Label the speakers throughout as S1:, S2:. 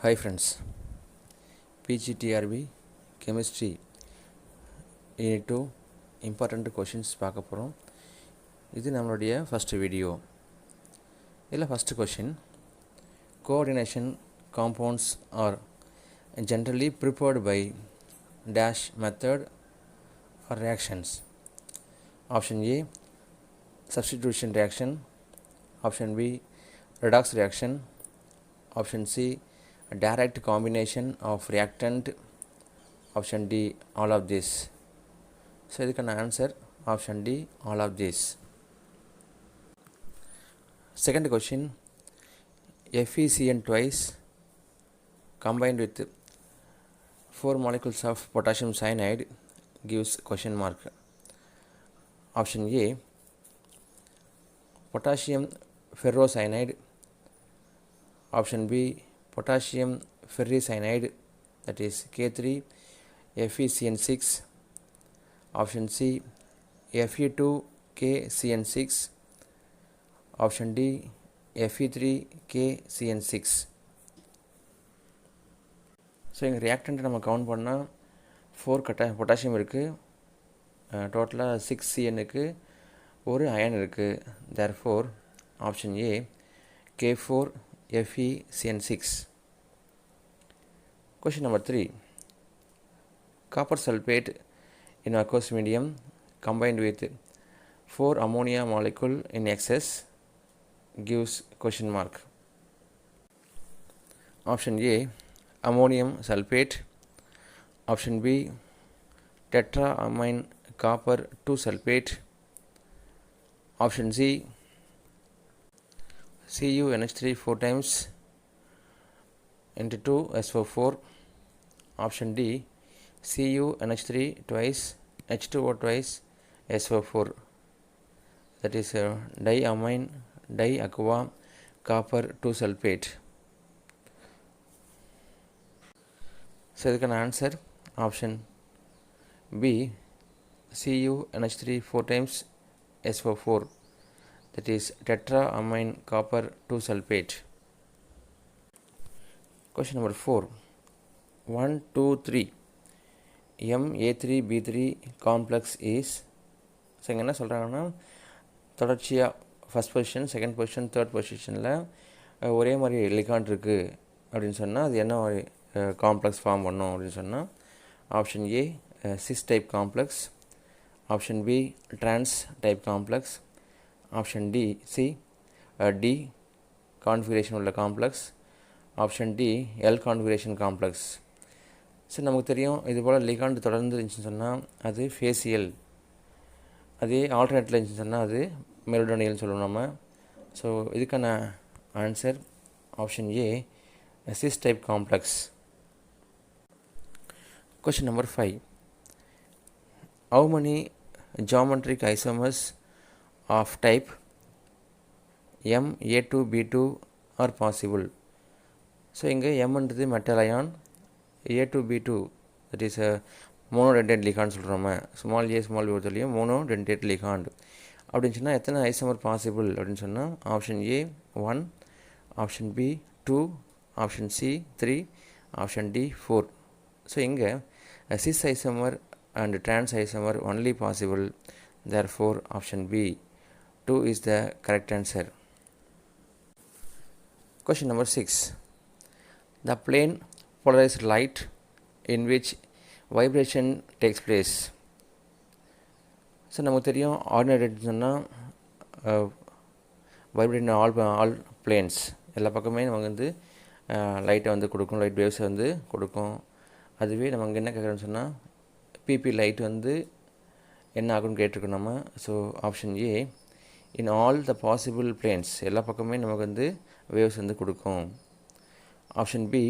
S1: Hi friends, PGTRB Chemistry Unit 2 important questions பார்க்க போகிறோம். இது நம்மளுடைய ஃபஸ்ட் வீடியோ. இதில் first question, coordination compounds are generally prepared by dash method or reactions. Option A, substitution reaction. Option B, redox reaction. Option C, a direct combination of reactant. Option D, all of this. So இதுக்கான answer option D, all of this. Second question, FeCN twice combined with 4 molecules of potassium cyanide gives question mark. Option A, potassium ferrocyanide. Option B, potassium ferricyanide, that is K3FeCN6. Option C, Fe2KCN6. Option D, Fe3KCN6. So இங்கே reactant நம்ம count பண்ணால் 4 potassium இருக்குது, டோட்டலாக 6 CNக்கு ஒரு iron இருக்குது. Therefore option A K4FeCN6. Question number 3, copper sulfate in aqueous medium combined with 4 ammonia molecule in excess gives question mark. Option A, ammonium sulfate. Option B, tetraamine copper 2 sulfate. Option C, CuNH3 4 times into 2SO4. Option D, CuNH3 twice H2O twice SO4, that is diamine diaqua copper 2 sulfate. So இதுக்கான answer option B, CuNH3 4 times SO4, that is tetraamine copper 2 sulfate. Question number 4, 1, 2, 3 MA3B3 complex is. So இங்கே என்ன சொல்கிறாங்கன்னா, தொடர்ச்சியாக first position, second position, third பொசிஷனில் ஒரே மாதிரி ligand இருக்குது அப்படின்னு சொன்னால் அது என்ன மாதிரி காம்ப்ளெக்ஸ் ஃபார்ம் பண்ணும் அப்படின்னு சொன்னால், option A cis type complex. Option B trans type complex. Option C T configuration உள்ள complex. Option D L configuration complex. So நமக்கு தெரியும், இது போல் லிகாண்ட் தொடர்ந்து இருந்துச்சுன்னு சொன்னால் அது ஃபேசியல், அதே ஆல்டர்னேட்டில் இருந்துச்சுன்னு சொன்னால் அது மெலடோனியல்னு சொல்லுவோம் நம்ம. ஸோ இதுக்கான answer option A cis type complex. Question number 5, how many geometric isomers of type MA2B2 are possible? So இங்கே எம்ன்றது metal ion, A2B2 that is monodentate ligand சொல்கிறோமே, ஸ்மால் ஏ ஸ்மால் பி ஒருத்தலையும் மோனோடென்டேட் லிகாண்ட் அப்படின்னு சொன்னால் எத்தனை isomer possible அப்படின்னு சொன்னால், option A 1, option B 2, option C 3, option D 4. So இங்கே cis isomer and trans isomer only possible, therefore option B 2 is the correct answer. Question number 6, the plane polarized light in which vibration takes place. So நமக்கு தெரியும், ordinate சொன்னால் vibrate all planes, எல்லா பக்கமே நமக்கு வந்து லைட்டை வந்து கொடுக்கும், லைட் வேவ்ஸை வந்து கொடுக்கும். அதுவே நம்ம அங்கே என்ன கேட்குறோன்னு சொன்னால், பிபி லைட் வந்து என்ன ஆகுன்னு கேட்டிருக்கோம் நம்ம. So option A in all the possible planes, எல்லா பக்கமே நமக்கு வந்து வேவ்ஸ் வந்து கொடுக்கும். Option B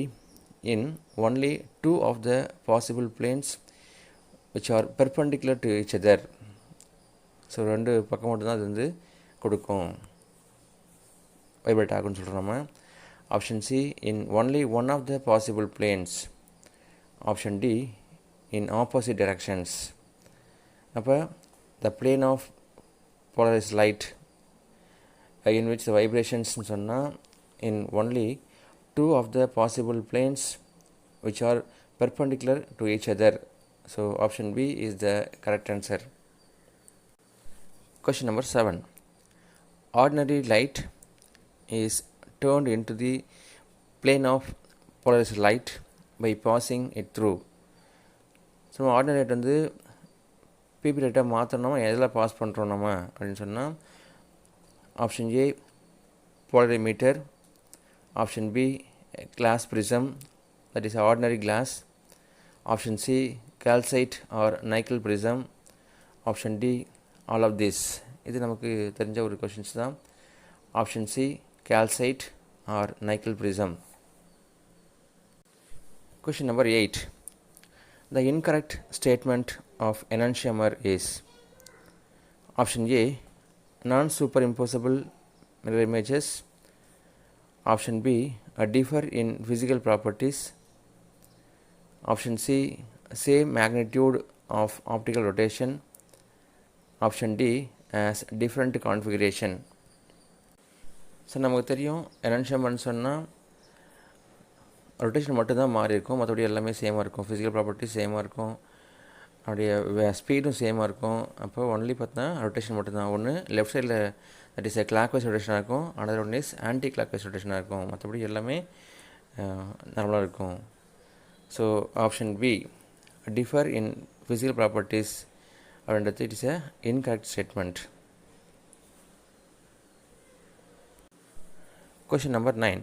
S1: in only 2 of the possible planes which are perpendicular to each other. So 2 பக்கம் மட்டும்தான் அது வந்து கொடுக்கும், வைப்ரேட் ஆகுன்னு சொல்கிறோம் நம்ம. Option C in only 1 of the possible planes. Option D in opposite directions. அப்போ the plane of polarized light in which the vibrations சொன்னால் in only two of the possible planes which are perpendicular to each other. So option B is the correct answer. Question number 7. Ordinary light is turned into the plane of polarized light by passing it through. So ordinary light வந்து BP லைட்டாக மாற்றணும் எதில் pass பண்ணுறோம் நம்ம அப்படின்னு சொன்னால் option A polarimeter, option B glass prism, that is ordinary glass, option C calcite or nickel prism, option D all of this. இது நமக்கு தெரிஞ்ச ஒரு கொஷின்ஸ் தான். Option C calcite or nickel prism. Question number 8. The incorrect statement of enantiomer is option A non-superimposable mirror images, option B differ in physical properties, option C same magnitude of optical rotation, option D as different configuration. So நமக்கு தெரியும் enantiomerன்னு சொன்னால் rotation மட்டும்தான் மாறி இருக்கும், மற்றபடி எல்லாமே சேமாக இருக்கும், ஃபிசிக்கல் ப்ராப்பர்ட்டிஸ் சேமாக இருக்கும், அப்படியே ஸ்பீடும் சேமாக இருக்கும். அப்போ ஒன்லி பார்த்தா ரொட்டேஷன் மட்டும்தான். ஒன்று லெஃப்ட் சைடில் தட் இஸ் கிளாக் வைஸ் ரொட்டேஷனாக இருக்கும், another one is anti clock wise ரொட்டேஷனாக இருக்கும், மற்றபடி எல்லாமே நார்மலாக இருக்கும். So option B differ in physical properties அப்படின்றது it is a incorrect statement. Question number 9.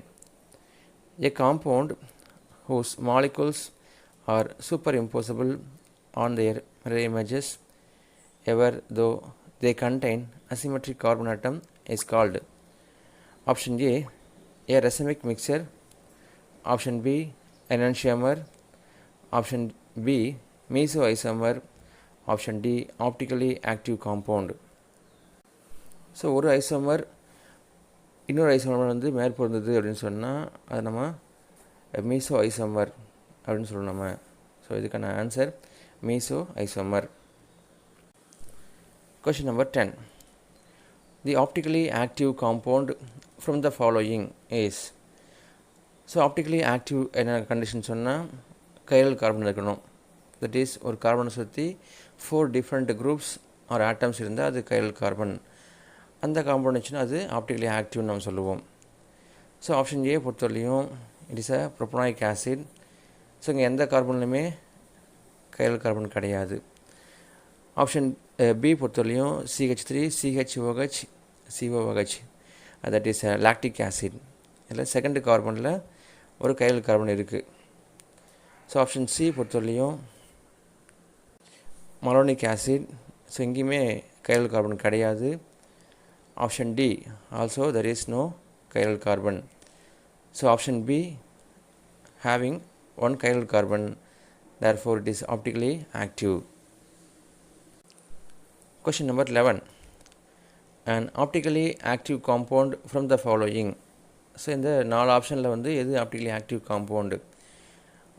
S1: A compound whose molecules are superimposable on their mirror images ever though they contain asymmetric carbon atom is called option A a racemic mixture, option B enantiomer, option B mesoisomer, option D optically active compound. So ஒரு isomer இன்னொரு isomer வந்து மேற்பொருந்தது அப்படின்னு சொன்னால் அது நம்ம meso isomer அப்படின்னு சொல்லணும் நம்ம. ஸோ இதுக்கான answer meso isomer. Question number 10. The optically active compound from the following is. So optically active என்ன கண்டிஷன் சொன்னால் கைரல் கார்பன் இருக்கணும். தட் இஸ் ஒரு கார்பனை சுற்றி 4 டிஃப்ரெண்ட் குரூப்ஸ் ஆர் ஆட்டம்ஸ் இருந்தால் அது கைரல் கார்பன். அந்த காம்பவுண்ட் இருந்துச்சுன்னா அது ஆப்டிக்கலி ஆக்டிவ்னு நம்ம சொல்லுவோம். ஸோ ஆப்ஷன் ஏ பொறுத்தவரையும் it is a propanoic acid. So இங்கே எந்த கார்பன்லையுமே கைரல் கார்பன் கிடையாது. ஆப்ஷன் பி பொறுத்தவரையும் CH3 CHOH COOH that is lactic acid. இதில் செகண்ட் கார்பனில் ஒரு கைரல் கார்பன் இருக்குது. ஸோ ஆப்ஷன் சி பொறுத்தவரையும் மலோனிக் ஆசிட். ஸோ எங்கேயுமே கைரல் கார்பன் கிடையாது. Option D also there is no chiral carbon. So option B having one chiral carbon, therefore it is optically active. Question number 11. An optically active compound from the following. So இந்த 4 ஆப்ஷனில் வந்து எது optically active compound?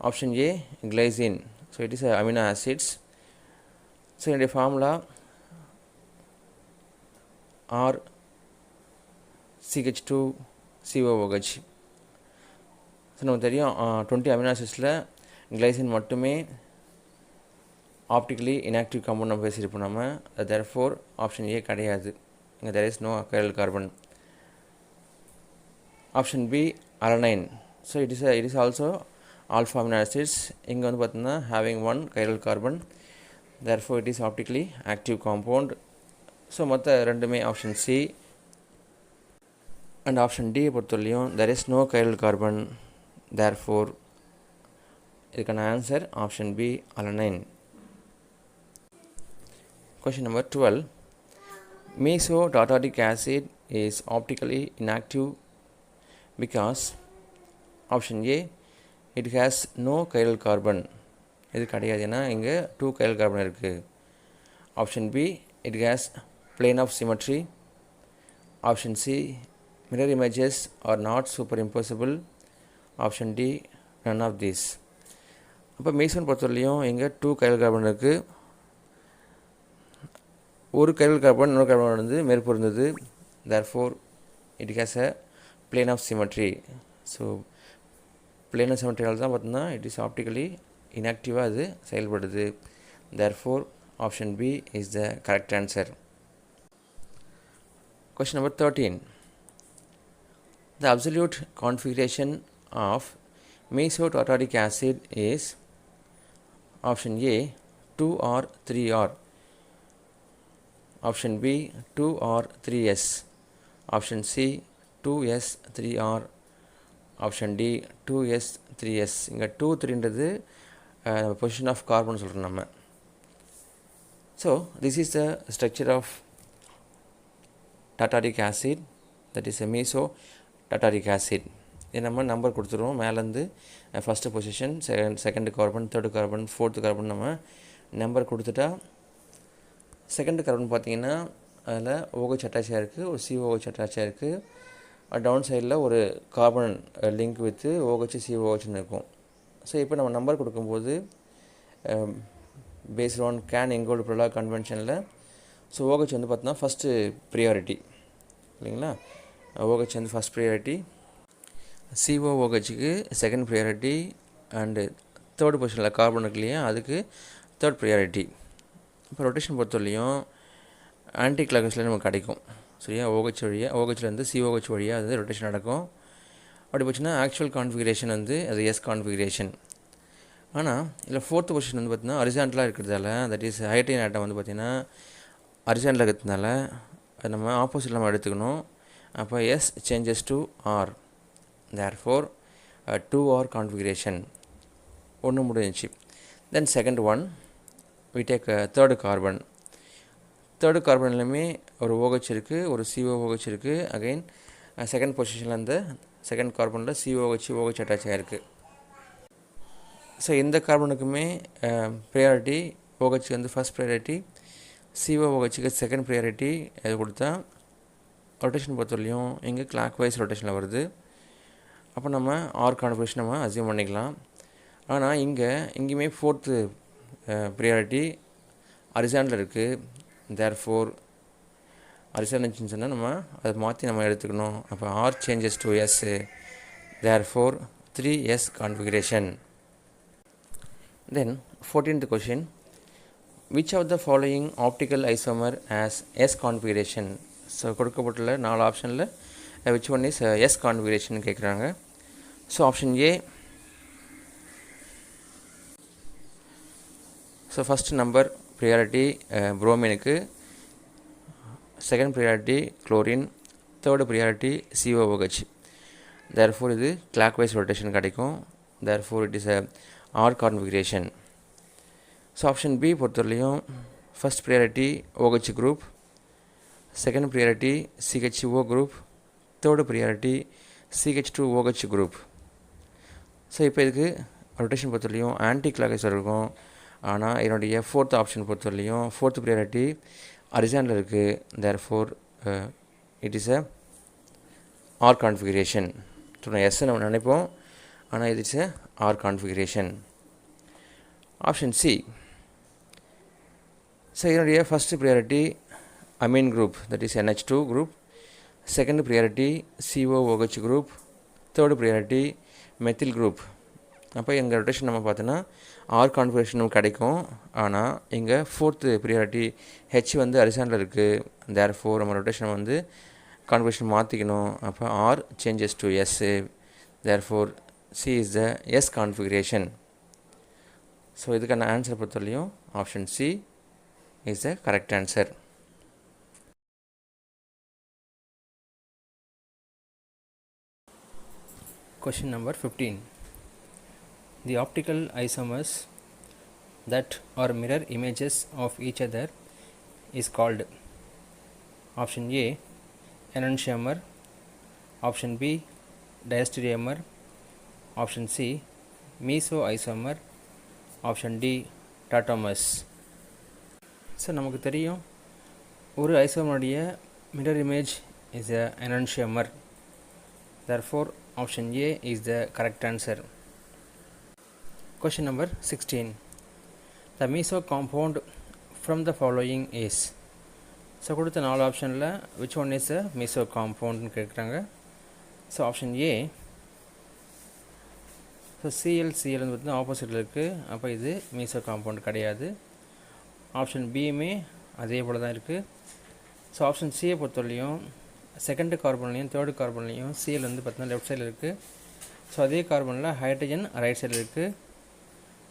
S1: Option A glycine. So it is a amino acids. So in the formula R CH2 COOH. So நமக்கு தெரியும் 20 amino ஆசிட்ஸில் glycine மட்டுமே optically inactive compound நம்ம பேசியிருப்போம் நம்ம. தேர்ஃபோர் ஆப்ஷன் ஏ கிடையாது, இங்கே there is no chiral carbon. Option B alanine. So it is also alpha amino acids. இங்கே வந்து பார்த்தீங்கன்னா having one chiral carbon, therefore it is optically active compound. So மற்ற ரெண்டுமே option C and option D பொறுத்தவரையும் there is no chiral carbon, therefore இதுக்கான answer option B alanine. Question number 12. Mesotartaric acid is optically inactive because option A it has no chiral carbon. இது கிடையாது, ஏன்னா இங்கே 2 chiral carbon இருக்குது. Option B it has plane of symmetry. Option C mirror images are not superimposable. Option D none of these. அப்போ மீசோன் பொறுத்தவரையிலையும் இங்கே 2 chiral carbon இருக்குது. ஒரு கைரல் கார்பன் இன்னொரு கார்பன் வந்து மேற்பொருந்தது, therefore it has a plane of symmetry. So planar சிமெட்ரியால் தான் பார்த்தோம்னா இட் இஸ் ஆப்டிக்கலி இன்ஆக்டிவாக அது செயல்படுது. Therefore option B is the correct answer. Question number 13. The absolute configuration of mesotartaric acid is option A 2R 3R, option B 2R 3S, option C 2S 3R, option D 2S 3S. இங்கே 2 3ன்றது position of carbon சொல்கிறோம் நம்ம. So this is the structure of tartaric acid, that is a meso tartaric acid. இது நம்ம number கொடுத்துருவோம். மேலேருந்து first position, second carbon, third carbon, fourth carbon நம்ம number கொடுத்துட்டா, second carbon பார்த்திங்கன்னா அதில் OH அட்டாச்சாக இருக்குது, ஒரு COH அட்டாச்சாக இருக்குது. டவுன் சைடில் ஒரு கார்பன் லிங்க் வித்து OH COHன்னு இருக்கும். ஸோ இப்போ நம்ம நம்பர் கொடுக்கும்போது based on Cahn Ingold Prelog கன்வென்ஷனில் ஸோ OH வந்து பார்த்தோன்னா ஃபஸ்ட்டு ப்ரியாரிட்டி இல்லைங்களா. OH வந்து ஃபஸ்ட் ப்ரியாரிட்டி, COOHக்கு செகண்ட் ப்ரியாரிட்டி, அண்டு தேர்டு பொசிஷனில் கார்பன் இருக்கு இல்லையா, அதுக்கு தேர்ட் ப்ரியாரிட்டி. இப்போ ரொட்டேஷன் பொறுத்தவரையும் ஆன்டி கிளாக்வைஸில் நமக்கு கிடைக்கும் சரியா. OH வழியாக, OHலேருந்து COH வழியாக அது ரொட்டேஷன் நடக்கும். அப்படி போச்சுன்னா ஆக்சுவல் கான்ஃபிகரேஷன் வந்து அது எஸ் கான்ஃபிகரேஷன். ஆனால் இதில் ஃபோர்த்து பொசிஷன் வந்து பார்த்திங்கன்னா ஹரிசாண்டலாக இருக்கிறதால, தட் இஸ் ஹைட்ரஜன் ஆட்டம் வந்து பார்த்திங்கன்னா ஹரிசாண்டலாக இருக்கிறதுனால அது நம்ம ஆப்போசிட்டில் நம்ம எடுத்துக்கணும். அப்போ S changes to R, therefore 2R configuration ஒன்று முடிஞ்சிச்சு. Then second one we take third carbon. தேர்டு கார்பன்லையுமே ஒரு OH இருக்குது, ஒரு COOH இருக்குது. அகைன் செகண்ட் பொசிஷனில் அந்த செகண்ட் கார்பனில் OH அட்டாச் ஆகிருக்கு. ஸோ இந்த கார்பனுக்குமே ப்ரையாரிட்டி, OH வந்து ஃபஸ்ட் ப்ரையாரிட்டி, COOHக்கு செகண்ட் ப்ரையாரிட்டி. அது கொடுத்தா ரொட்டேஷன் பொறுத்தவரையும் இங்கே கிளாக் வைஸ் ரொட்டேஷனில் வருது. அப்போ நம்ம ஆர் கான்ஃபிகரேஷன் நம்ம அசியூம் பண்ணிக்கலாம். ஆனால் இங்கேயுமே ஃபோர்த்து ப்ரையாரிட்டி ஹரிசாண்டல் இருக்குது. தேர்ஃபோர் ஹரிசாண்டல் இருந்துச்சுன்னு சொன்னால் நம்ம அதை மாற்றி நம்ம எடுத்துக்கணும். அப்போ R changes to S, therefore 3S configuration. Then 14th question, which of the following optical isomer has S configuration? So கொடுக்கப்பட்டுள்ள 4 ஆப்ஷனில் which one is S configuration கேட்குறாங்க. So option A, so first number priority புரோமினுக்கு, second priority chlorine, third priority COOH. Therefore இது clockwise rotation கிடைக்கும். Therefore it is R configuration. So option B பொறுத்தவரையும் first priority OH group, second priority CHO group, third priority CH2OH group. So இப்போ இதுக்கு rotation பொறுத்தவரையும் anticlockwise இருக்கும். ஆனால் என்னுடைய fourth option பொறுத்தவரையும் ஃபோர்த் ப்ரியாரிட்டி ஹரிசாண்டல் இருக்குது. Therefore it is a R configuration. So நான் எஸ் நம்ம நினைப்போம், ஆனால் இது it's R configuration. Option C, so இதனுடைய first priority amine group, that is NH2 group, second priority COOH group, third priority methyl group. அப்போ எங்கள் rotation நம்ம பார்த்தோன்னா ஆர் கான்ஃபிகரேஷன் நமக்கு கிடைக்கும். ஆனால் இங்கே ஃபோர்த்து ப்ரியாரிட்டி ஹெச் வந்து ஹரிசாண்டல் இருக்குது. தேர்ஃபோர் நம்ம ரொட்டேஷன் வந்து கான்ஃபிகரேஷன் மாற்றிக்கணும். அப்போ R changes to S, therefore C is the S configuration. So இதுக்கான ஆன்சர் பொறுத்தவரையும் option C is the correct answer.
S2: Question number 15. The optical isomers that are mirror images of each other is called option A enantiomer, option B diastereomer, option C mesoisomer, option D tautomers. So நமக்கு தெரியும் ஒரு ஐசோமருடைய mirror image is a enantiomer. Therefore option A is the correct answer. Question number 16. The meso compound from the following is. So கொடுத்த 4 ஆப்ஷனில் which one is a meso compound கேட்குறாங்க. So option A so CL வந்து பார்த்தீங்கன்னா ஆப்போசிட்டில் இருக்குது, அப்போ இது meso compound கிடையாது. ஆப்ஷன் பியுமே அதே போல் தான் இருக்குது. ஸோ ஆப்ஷன் சியை பொறுத்தவரையும் செகண்டு கார்பன்லேயும் தேர்டு கார்பன்லேயும் சிஎல் வந்து பார்த்தீங்கன்னா லெஃப்ட் சைடில் இருக்குது. ஸோ அதே கார்பனில் ஹைட்ரஜன் ரைட் சைடில் இருக்குது.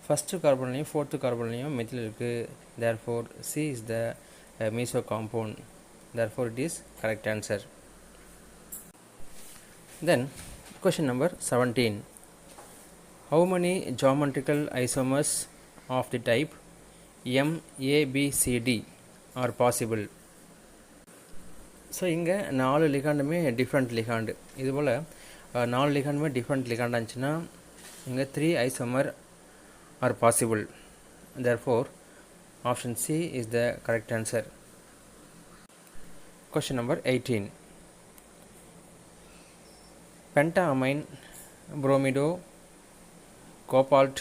S2: ஃபஸ்ட்டு கார்பன்லேயும் ஃபோர்த்து கார்பன்லேயும் மெத்தில் இருக்குது. Therefore C is the meso compound. Therefore it is correct answer. Then question number 17. How many geometrical isomers of the type MABCD are possible? So இங்கே 4 லிகாண்டுமே different ligand. இதுபோல் 4 லிகாண்டுமே different ligand இருந்துச்சுன்னா இங்கே 3 isomer R possible. Therefore option C is the correct answer. Question number 18. Pentaamine, bromido, cobalt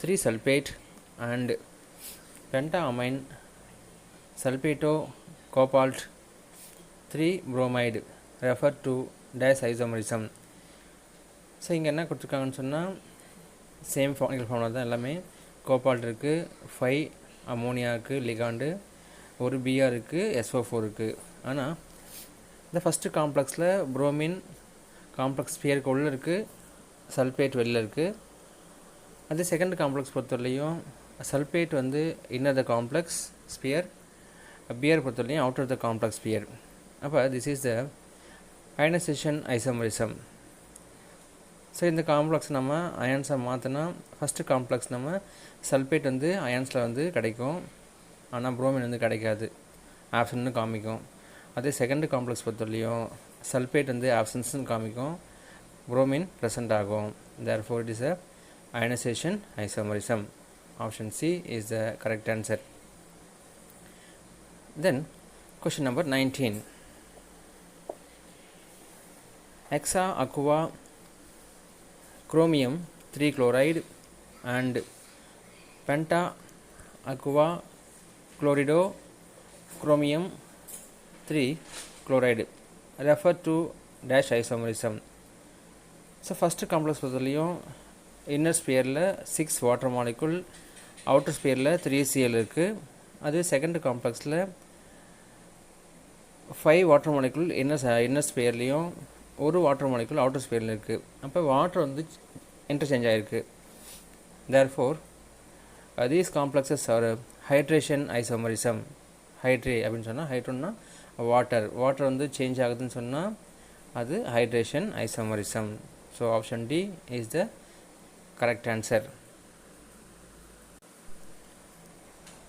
S2: 3 sulfate and pentaamine, sulfato, cobalt 3 bromide refer to dash isomerism. So இங்கே என்ன கொடுத்துருக்காங்கன்னு சொன்னால் same formula தான் எல்லாமே. Cobalt இருக்குது, 5 ammonia இருக்குது லிகாண்டு, ஒரு PR இருக்குது, SO4 இருக்குது. ஆனால் இந்த ஃபஸ்ட்டு காம்ப்ளெக்ஸில் புரோமின் காம்ப்ளெக்ஸ் ஸ்பியருக்கு உள்ளே இருக்குது, சல்ஃபேட் வெளில இருக்குது. அதே செகண்ட் காம்ப்ளெக்ஸ் பொறுத்தவரையும் சல்ஃபேட் வந்து இன்னர் த காம்ப்ளெக்ஸ் ஸ்பியர், பியர் பொறுத்தவரையும் அவுட்டர் த காம்ப்ளெக்ஸ் ஸ்பியர். அப்போ this is the ionisation isomerism. So இந்த காம்ப்ளெக்ஸ் நம்ம அயன்ஸாக மாற்றினா ஃபஸ்ட்டு காம்ப்ளெக்ஸ் நம்ம சல்ஃபேட் வந்து அயன்ஸில் வந்து கிடைக்கும், ஆனால் புரோமின் வந்து கிடைக்காது, ஆப்ஷன்னு காமிக்கும். அதே செகண்ட் காம்ப்ளெக்ஸ் பொறுத்தவரையும் சல்ஃபேட் வந்து ஆப்சன்ஸ்னு காமிக்கும், புரோமின் ப்ரெசென்ட் ஆகும். Therefore it is a ionization isomerism. Option C is the correct answer. Then question number 19. Hexa aqua chromium 3 chloride and penta aqua chlorido chromium 3 chloride refer to dash isomerism. So first complex பொறுத்தவரையும் inner ஸ்பியரில் 6 water molecule, outer ஸ்பியரில் 3 Cl இருக்குது. அதே second காம்ப்ளெக்ஸில் 5 water molecule inner ஸ்பியர்லேயும் ஒரு water molecule outer ஸ்பியரில் இருக்குது. அப்போ வாட்டர் வந்து இன்டர்சேஞ்ச் ஆகிருக்கு. Therefore these complexes are hydration isomerism. ஹைட்ரே அப்படின்னு சொன்னால் ஹைட்ரோன்னா வாட்டர் வந்து சேஞ்ச் ஆகுதுன்னு சொன்னால் அது hydration isomerism. So option D is the correct answer.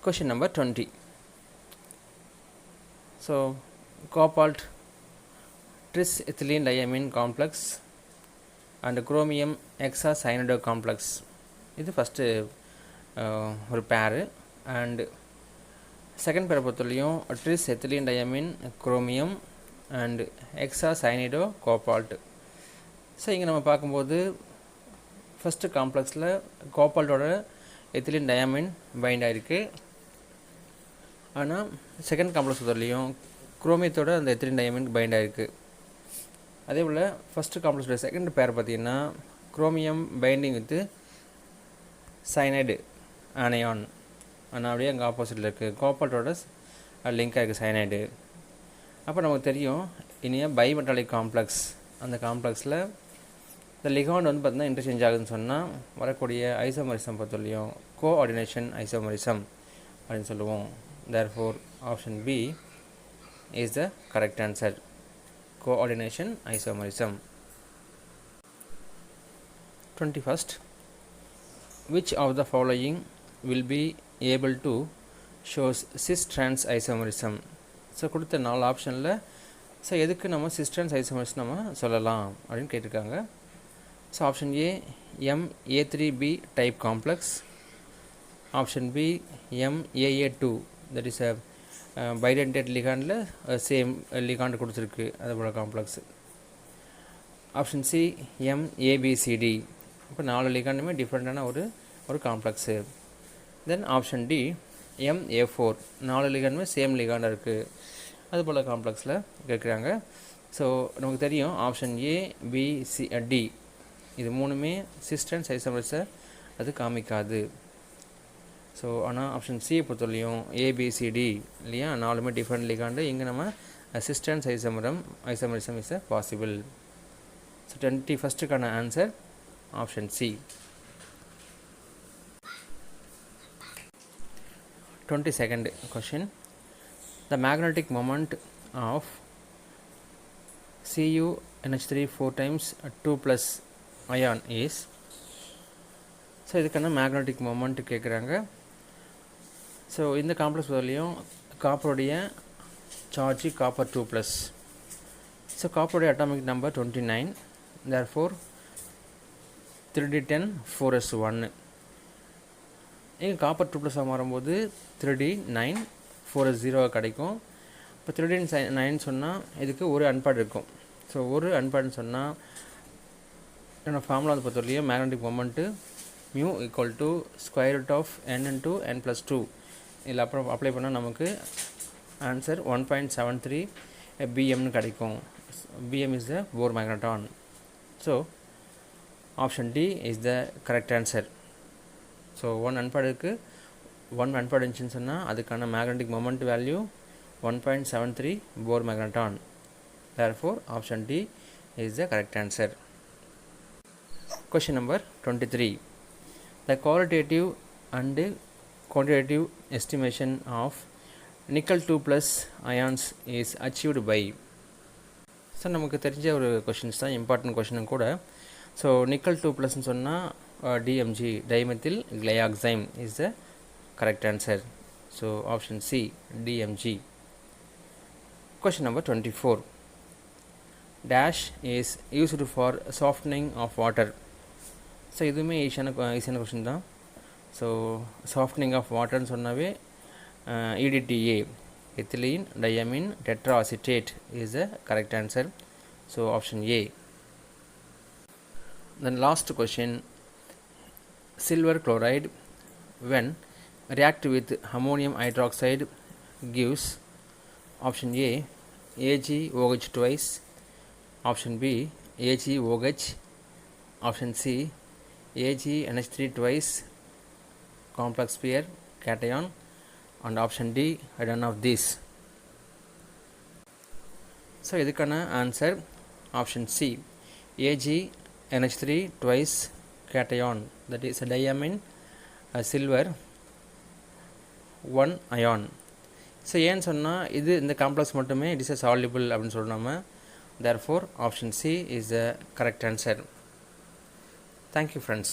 S2: Question number 20. So cobalt tris-ethylene diamine complex and chromium hexacyanide complex. இது ஃபஸ்ட்டு ஒரு பேரு. அண்ட் செகண்ட் பேரை பொறுத்தவரையும் tris ethylene diamine chromium and hexacyanido cobalt. So இங்கே நம்ம பார்க்கும்போது first காம்ப்ளெக்ஸில் கோபால்ட்டோட எத்திலீன் டயமின் பைண்ட் ஆகிருக்கு. ஆனால் செகண்ட் காம்ப்ளெக்ஸ் பொறுத்தவரையும் குரோமியத்தோட அந்த எத்திலீன் டயமின் பைண்ட் ஆகிருக்கு. அதே போல் ஃபஸ்ட்டு காம்ப்ளெக்ஸோட செகண்ட் பேர் பார்த்திங்கன்னா குரோமியம் பைண்டிங் வித் சைனைடு ஆனையான், ஆனால் அப்படியே அங்கே ஆப்போசிட்டில் இருக்குது. கோபால்ட்டோட லிங்காக இருக்குது சைனைடு. அப்போ நமக்கு தெரியும் இனியா பைமெட்டாலிக் காம்ப்ளெக்ஸ், அந்த காம்ப்ளெக்ஸில் இந்த லிகாண்ட் வந்து பார்த்திங்கன்னா இன்டர்சேஞ்ச் ஆகுதுன்னு சொன்னால் வரக்கூடிய ஐசோமரிசம் பொறுத்தவரையும் கோஆர்டினேஷன் ஐசோமரிசம் அப்படின்னு சொல்லுவோம். Therefore option B is the correct answer. Coordination isomerism. 21st. Which of the following will be able to shows cis trans isomerism? So கொடுத்த 4 ஆப்ஷனில் ஸோ எதுக்கு நம்ம cis trans isomerism நம்ம சொல்லலாம் அப்படின்னு கேட்டிருக்காங்க. So option A MA3B type complex, option B MAA2 that is a bidentate லிகாண்டில் same ligand கொடுத்துருக்கு அது போல் காம்ப்ளெக்ஸ். Option C MABCD. இப்போ 4 லிகாண்டுமே டிஃப்ரெண்ட்டான ஒரு complex. Then option D MA4. 4 லிகாண்டுமே சேம் லிகாண்டாக இருக்குது அது போல் காம்ப்ளெக்ஸில் கேட்குறாங்க. ஸோ நமக்கு தெரியும் option A B C D இது மூணுமே சிஸ்டன்ஸ் ஐசோமர்ஸை அது காமிக்காது. ஸோ ஆனால் ஆப்ஷன் சியை பொறுத்தவரையும் ஏபிசிடி இல்லையா, நாலுமே டிஃப்ரெண்ட் லிகாண்டு. இங்கே நம்ம cis trans isomerism is a possible. So 21க்கான answer option C. 22nd question. The magnetic moment of CuNH3 4 times 2 plus ion is. So இதுக்கான மேக்னெட்டிக் மொமெண்ட் கேட்குறாங்க. ஸோ இந்த காம்ப்ளெக்ஸ் வரலையும் காப்பருடைய சார்ஜ் காப்பர் 2+. ஸோ காப்பருடைய atomic number 29. therefore 3d10 4s1. இங்கே copper 2+ மாறும்போது 3d9 4s0 கிடைக்கும். இப்போ 3d9 சொன்னால் இதுக்கு ஒரு அன்பேட் இருக்கும். ஸோ ஒரு அன்பேட்னு சொன்னால் என்னோடய ஃபார்முலா வந்து பொறுத்தவரையும் magnetic moment μ = n into n+2. இதில் அப்புறம் அப்ளை பண்ணால் நமக்கு ஆன்சர் 1.73 bmனு கிடைக்கும். bm is the Bohr magneton. So option D is the correct answer. So 1 அன்பேடுக்கு 1 அன்பேட் இருந்துச்சுன்னு சொன்னால் அதுக்கான magnetic moment value 1.73 Bohr magneton. therefore option D is the correct answer. Question number 23. The qualitative and quantitative estimation of nickel 2+ ions is achieved by. So நமக்கு தெரிஞ்ச ஒரு questions தான், important கொஷினும் கூட. So nickel 2+ன்னு சொன்னால் DMG dimethyl glyoxime is the correct answer. So option C DMG. Question number 24. Dash is used for softening of water. So இதுவுமே ஈஸியான question தான். So softening of வாட்டர்னு சொன்னாவே EDTA ethylene diamine tetraacetate is the correct answer. So option A. Then last question. Silver chloride when react with ammonium hydroxide gives option A AgOH twice, option B AgOH, option C AgNH3 twice complex pair cation, and option D none of these. So இதுக்கான answer option C AgNH3 twice cation, that is a diamine silver 1 ion. So ஏன்னு சொன்னால் இது இந்த complex மட்டுமே it is a soluble அப்படின்னு சொல்கிறோம். therefore option C is the correct answer. Thank you friends.